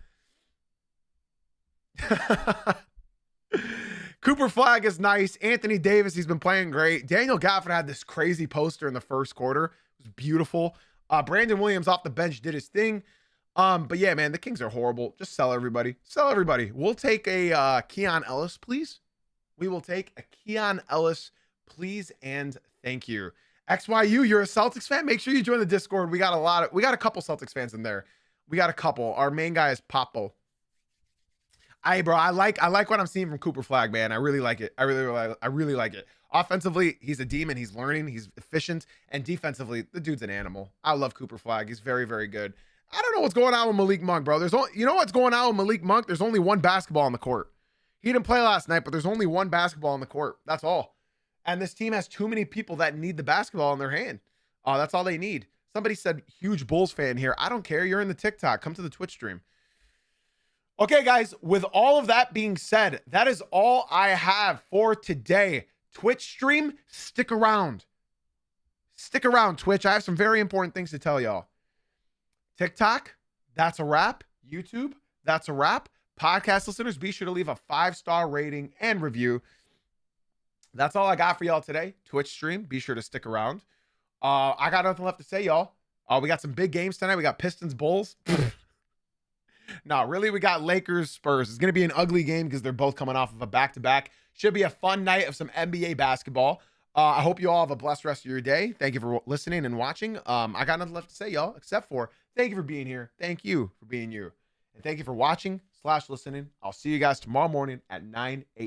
A: Cooper Flag is nice. Anthony Davis, he's been playing great. Daniel Gafford had this crazy poster in the first quarter. It was beautiful. Brandon Williams off the bench did his thing. But yeah, man, the Kings are horrible. Just sell everybody. Sell everybody. We'll take a Keon Ellis, please. We will take a Keon Ellis, please, and thank you. XYU, you're a Celtics fan? Make sure you join the Discord. We got a couple Celtics fans in there. We got a couple. Our main guy is Papo. Bro, I like what I'm seeing from Cooper Flag, man. I really like it. I really like it. Offensively, he's a demon. He's learning. He's efficient. And defensively, the dude's an animal. I love Cooper Flag. He's very, very good. I don't know what's going on with Malik Monk, bro. You know what's going on with Malik Monk? There's only one basketball on the court. He didn't play last night, but there's only one basketball on the court. That's all. And this team has too many people that need the basketball in their hand. That's all they need. Somebody said, huge Bulls fan here. I don't care. You're in the TikTok. Come to the Twitch stream. Okay, guys, with all of that being said, that is all I have for today. Twitch stream, stick around. Stick around, Twitch. I have some very important things to tell y'all. TikTok, that's a wrap. YouTube, that's a wrap. Podcast listeners, be sure to leave a 5-star rating and review. That's all I got for y'all today. Twitch stream, be sure to stick around. I got nothing left to say, y'all. We got some big games tonight. We got Pistons, Bulls. No, really, we got Lakers, Spurs. It's going to be an ugly game because they're both coming off of a back-to-back. Should be a fun night of some NBA basketball. I hope you all have a blessed rest of your day. Thank you for listening and watching. I got nothing left to say, y'all, except for thank you for being here. Thank you for being you. And thank you for watching/listening. I'll see you guys tomorrow morning at 9 a.m.